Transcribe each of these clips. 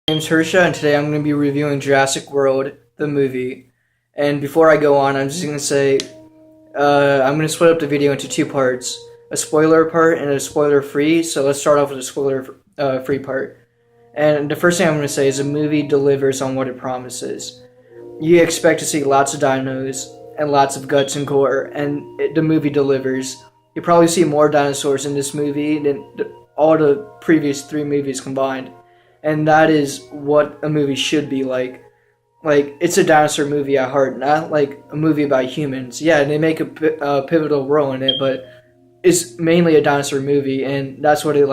My name's Hersha, and today I'm going to be reviewing Jurassic World, the movie. And before I go on, I'm just going to say I'm going to split up the video into two parts, a spoiler part and a spoiler-free. So let's start off with the spoiler-free part. And the first thing I'm going to say is the movie delivers on what it promises. You expect to see lots of dinos and lots of guts and gore, and the movie delivers. You probably see more dinosaurs in this movie than all the previous three movies combined. And that is what a movie should be like. Like, it's a dinosaur movie at heart, not like a movie about humans. Yeah, they make a pivotal role in it, but it's mainly a dinosaur movie, and that's what it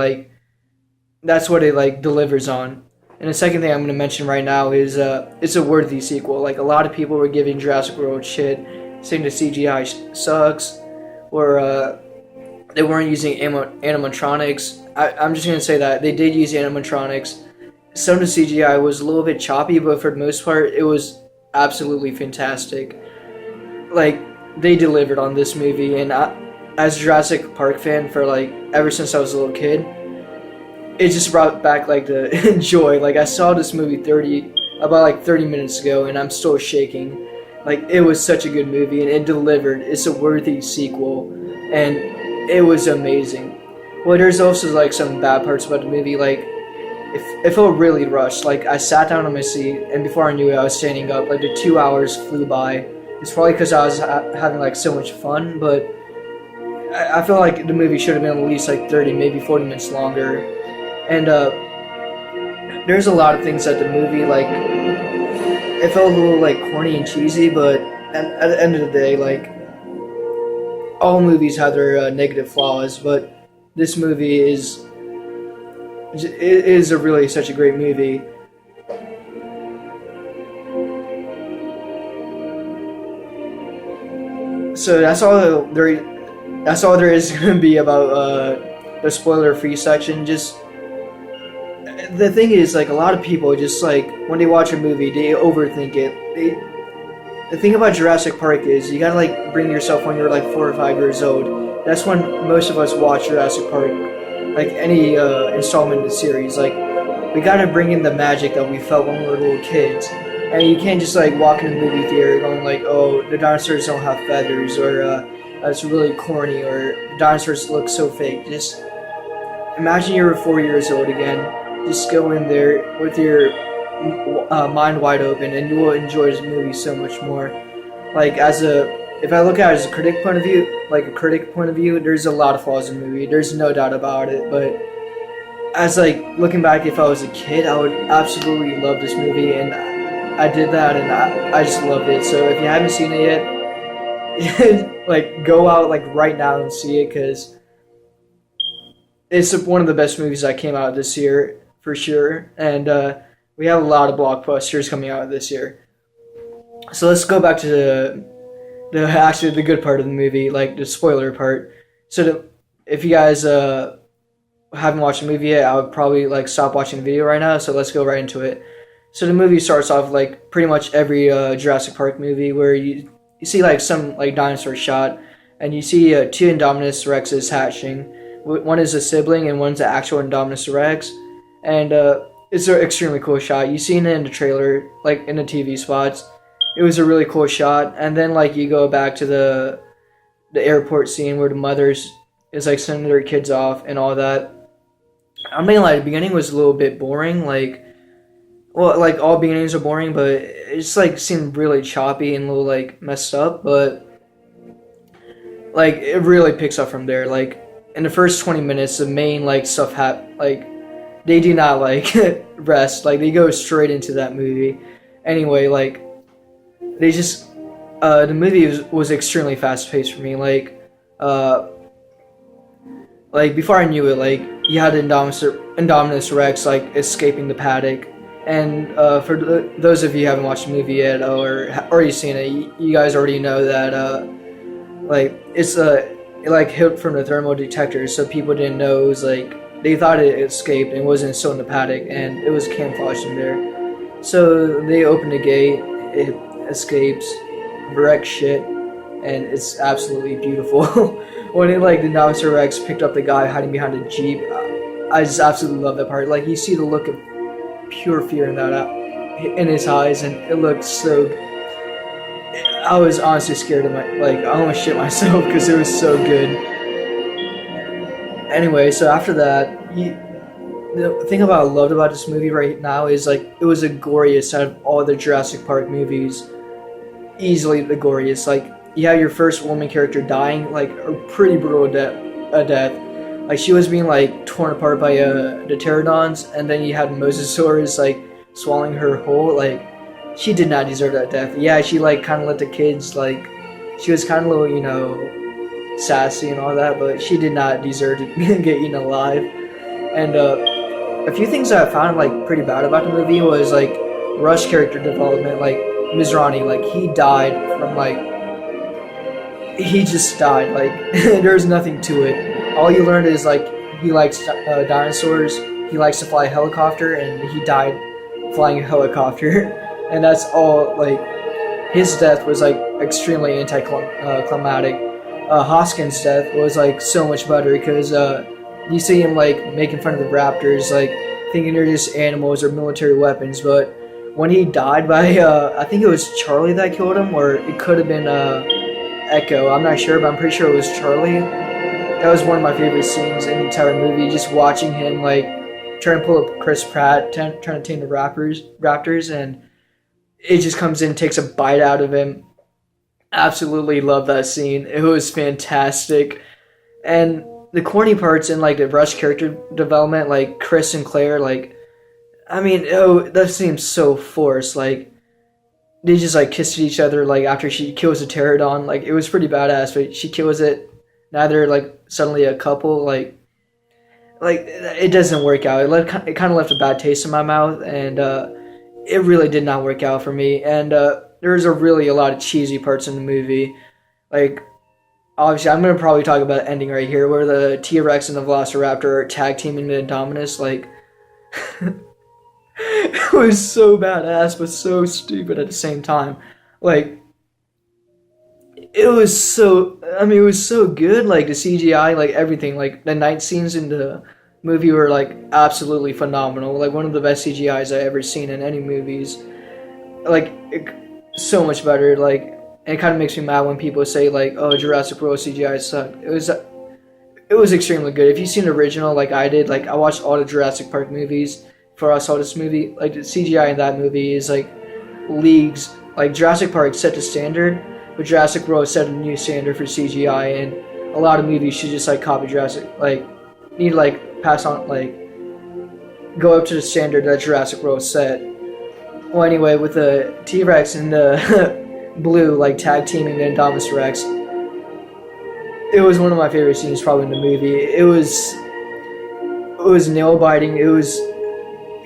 delivers on. And the second thing I'm going to mention right now is it's a worthy sequel. Like, a lot of people were giving Jurassic World shit, saying the CGI sucks, or they weren't using animatronics. I'm just going to say that they did use animatronics. Some of the CGI was a little bit choppy, but for the most part, it was absolutely fantastic. Like, they delivered on this movie, and as a Jurassic Park fan for, like, ever since I was a little kid, it just brought back, like, the joy. Like, I saw this movie about 30 minutes ago, and I'm still shaking. Like, it was such a good movie, and it delivered. It's a worthy sequel, and it was amazing. Well, there's also, like, some bad parts about the movie, like, it felt really rushed. Like, I sat down on my seat, and before I knew it, I was standing up. Like, the 2 hours flew by. It's probably because I was having, like, so much fun, but I feel like the movie should have been at least, like, 30, maybe 40 minutes longer. And, there's a lot of things that the movie, like, it felt a little, like, corny and cheesy, but at the end of the day, like, all movies have their negative flaws, but this movie is a really such a great movie. So that's all there is going to be about the spoiler-free section. Just the thing is, like, a lot of people just, like, when they watch a movie, they overthink it. The thing about Jurassic Park is you gotta, like, bring yourself when you're like 4 or 5 years old. That's when most of us watch Jurassic Park. Like any installment of the series, like, we gotta bring in the magic that we felt when we were little kids, and you can't just like walk in a movie theater going like, oh, the dinosaurs don't have feathers, or it's really corny, or dinosaurs look so fake. Just imagine you were 4 years old again. Just go in there with your mind wide open, and you will enjoy this movie so much more. Like, if I look at it as a critic point of view, there's a lot of flaws in the movie. There's no doubt about it. But as, like, looking back, if I was a kid, I would absolutely love this movie, and I did that, and I just loved it. So if you haven't seen it yet, like, go out, like, right now and see it, because it's one of the best movies that came out this year, for sure. And we have a lot of blockbusters coming out this year. So let's go back to the good part of the movie, like the spoiler part. So if you guys haven't watched the movie yet, I would probably like stop watching the video right now. So let's go right into it. So the movie starts off like pretty much every Jurassic Park movie, where you see like some like dinosaur shot, and you see two Indominus Rexes hatching. One is a sibling, and one's an actual Indominus Rex, and it's an extremely cool shot. You've seen it in the trailer, like in the TV spots. It was a really cool shot. And then, like, you go back to the airport scene where the mothers is like sending their kids off and all that. I mean, like, the beginning was a little bit boring. Like, well, like, all beginnings are boring, but it just like seemed really choppy and a little like messed up. But like, it really picks up from there. Like, in the first 20 minutes, the main like stuff they do not like rest. Like, they go straight into that movie. Anyway, like, they just the movie was extremely fast paced for me. Like before I knew it, like, you had Indominus Rex like escaping the paddock, and for those of you who haven't watched the movie yet or already seen it, you guys already know that like it like hit from the thermal detectors, so people didn't know it was like, they thought it escaped and wasn't still in the paddock, and it was camouflaged in there. So they opened the gate, it escapes, wreck shit, and it's absolutely beautiful. When it, like, the Dinosaur Rex picked up the guy hiding behind a Jeep, I just absolutely love that part. Like, you see the look of pure fear in in his eyes, and it looked so. I was honestly scared of I almost shit myself because it was so good. Anyway, so after that, the thing I loved about this movie right now is like it was the goriest out of all the Jurassic Park movies. Easily the goriest. Like you have your first woman character dying like a pretty brutal death. Like she was being like torn apart by the pterodons, and then you had Mosasaurus like swallowing her whole. Like she did not deserve that death. Yeah, she like kind of let the kids like she was kind of a little sassy and all that, but she did not deserve to get eaten alive. And a few things that I found like pretty bad about the movie was like rush character development. Like Mizrani, like he died from he just died. Like there was nothing to it. All you learned is like he likes dinosaurs. He likes to fly a helicopter, and he died flying a helicopter. And that's all. Like his death was like extremely anticlimactic. Hoskins' death was like so much better because you see him like making fun of the raptors, like thinking they're just animals or military weapons. But when he died by, I think it was Charlie that killed him, or it could have been Echo. I'm not sure, but I'm pretty sure it was Charlie. That was one of my favorite scenes in the entire movie. Just watching him like trying to pull up Chris Pratt, trying to tame the raptors, and it just comes in, takes a bite out of him. Absolutely love that scene. It was fantastic. And the corny parts in like the rush character development, like Chris and Claire, like I mean, that seems so forced. Like they just like kissed each other like after she kills a pterodon. Like it was pretty badass, but she kills it. Now they're like suddenly a couple. Like it doesn't work out. It kind of left a bad taste in my mouth, and it really did not work out for me. And there's a lot of cheesy parts in the movie. Like obviously, I'm gonna probably talk about the ending right here, where the T-Rex and the Velociraptor are tag teaming the Indominus. Like it was so badass, but so stupid at the same time. Like it was so good. Like the CGI, like everything, like the night scenes in the movie were like absolutely phenomenal. Like one of the best CGIs I ever seen in any movies. Like so much better. Like and it kind of makes me mad when people say like, "Oh, Jurassic World CGI sucked." It was extremely good. If you've seen the original, like I did, like I watched all the Jurassic Park movies before I saw this movie. Like the CGI in that movie is like leagues. Like Jurassic Park set the standard, but Jurassic World set a new standard for CGI, and a lot of movies should just like copy Jurassic. Like need to like pass on, like go up to the standard that Jurassic World set. Well, anyway, with the T-Rex and the Blue like tag teaming the Indominus Rex, it was one of my favorite scenes probably in the movie. It was nail biting. It was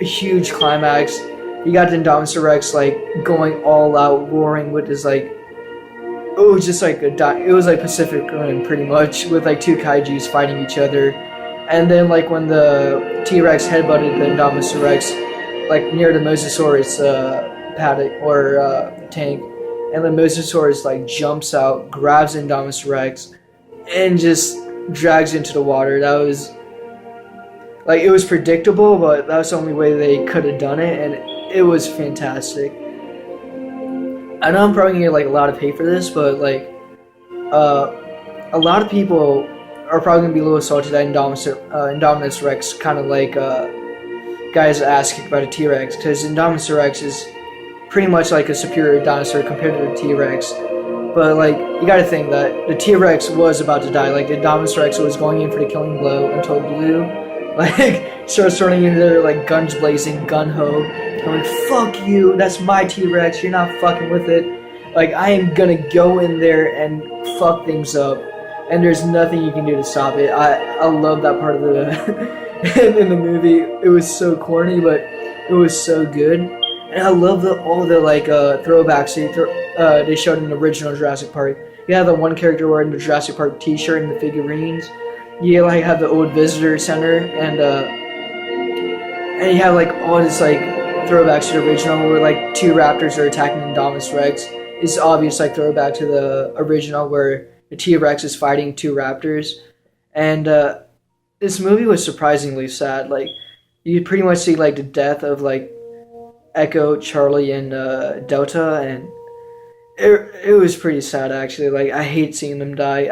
a huge climax. You got the Indominus Rex like going all out, roaring with his like. It was just like it was like Pacific Rim pretty much, with like two kaijus fighting each other. And then like when the T-Rex headbutted the Indominus Rex, like near the Mosasaurus paddock or tank, and the Mosasaurus like jumps out, grabs the Indominus Rex, and just drags into the water. That was like, it was predictable, but that was the only way they could have done it, and it was fantastic. I know I'm probably gonna get like a lot of hate for this, but like a lot of people are probably gonna be a little salty that Indominus Rex kind of like guys ask about a T-Rex, because Indominus Rex is pretty much like a superior dinosaur compared to the T-Rex. But like you gotta think that the T-Rex was about to die. Like the Indominus Rex was going in for the killing blow until Blue like starts turning into their like guns blazing, gun ho. I'm like, fuck you, that's my T-Rex, you're not fucking with it. Like I am gonna go in there and fuck things up, and there's nothing you can do to stop it. I love that part of the in the movie. It was so corny, but it was so good. And I love all the like throwbacks they showed in the original Jurassic Park. You have the one character wearing the Jurassic Park t-shirt and the figurines. You like have the old visitor center, and you have like all this like throwbacks to the original, where like two raptors are attacking Indominus Rex. It's obvious like throwback to the original, where the T-Rex is fighting two raptors. And this movie was surprisingly sad. Like you pretty much see like the death of like Echo, Charlie, and Delta, and it was pretty sad actually. Like I hate seeing them die.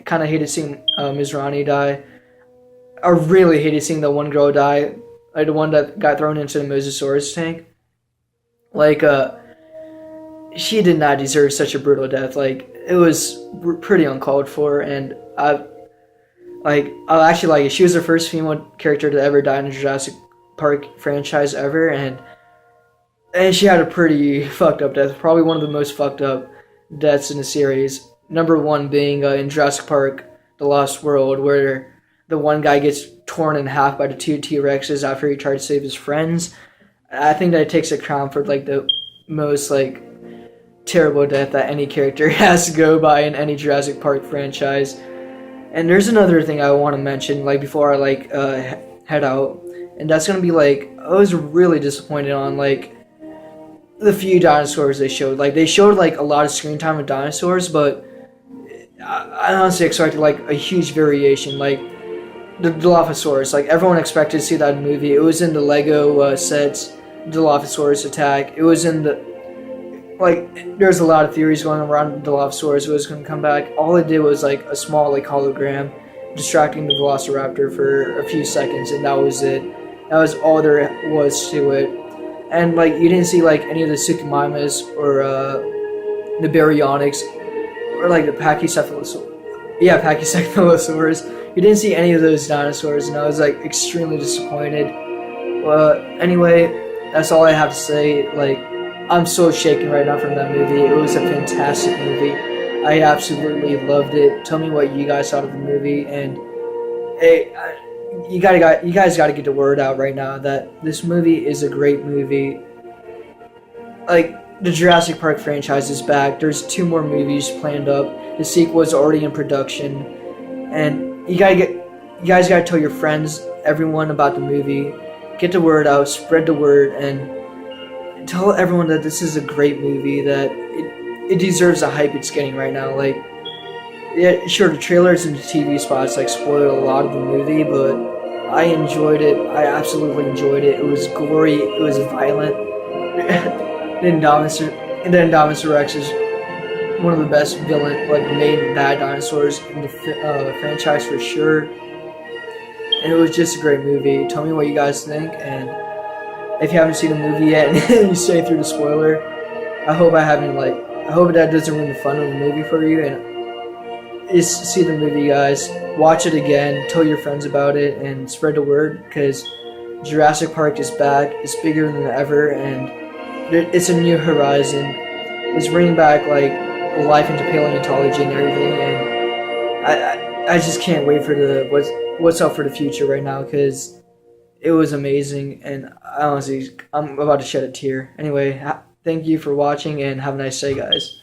Kind of hated seeing Mizrani die. I really hated seeing the one girl die, like the one that got thrown into the Mosasaurus tank. Like she did not deserve such a brutal death. Like it was pretty uncalled for, and I actually like it. She was the first female character to ever die in the Jurassic Park franchise ever, and she had a pretty fucked up death. Probably one of the most fucked up deaths in the series. Number one being in Jurassic Park: The Lost World, where the one guy gets torn in half by the two T-Rexes after he tried to save his friends. I think that it takes a crown for like the most like terrible death that any character has to go by in any Jurassic Park franchise. And there's another thing I want to mention, like before I like head out, and that's gonna be like I was really disappointed on like the few dinosaurs they showed. Like they showed like a lot of screen time with dinosaurs, but I honestly expected like a huge variation. Like the Dilophosaurus, like everyone expected to see that in the movie. It was in the Lego sets. Dilophosaurus attack. It was in the there's a lot of theories going around Dilophosaurus was going to come back. All it did was like a small like hologram distracting the Velociraptor for a few seconds, and that was it. That was all there was to it. And like you didn't see like any of the Suchomimus or the Baryonyx or like the Pachycephalosaurus. Yeah, Pachycephalosaurus. You didn't see any of those dinosaurs, and I was like extremely disappointed. Anyway, that's all I have to say. Like, I'm so shaken right now from that movie. It was a fantastic movie. I absolutely loved it. Tell me what you guys thought of the movie, and hey, you guys got to get the word out right now that this movie is a great movie. Like the Jurassic Park franchise is back. There's 2 more movies planned up. The sequel is already in production, and you guys gotta tell your friends, everyone about the movie. Get the word out, spread the word, and tell everyone that this is a great movie, that it deserves the hype it's getting right now. Like, yeah, sure, the trailers and the TV spots like spoiled a lot of the movie, but I enjoyed it. I absolutely enjoyed it. It was gory. It was violent. The Indominus Rex is one of the best villain, like main bad dinosaurs in the franchise for sure. And it was just a great movie. Tell me what you guys think, and if you haven't seen the movie yet and you stay through the spoiler, I hope that doesn't ruin the fun of the movie for you. And just see the movie, guys. Watch it again. Tell your friends about it and spread the word, because Jurassic Park is back. It's bigger than ever, and it's a new horizon. It's bringing back like life into paleontology and everything, and I just can't wait for what's up for the future right now, because it was amazing, and honestly, I'm about to shed a tear. Anyway, thank you for watching, and have a nice day, guys.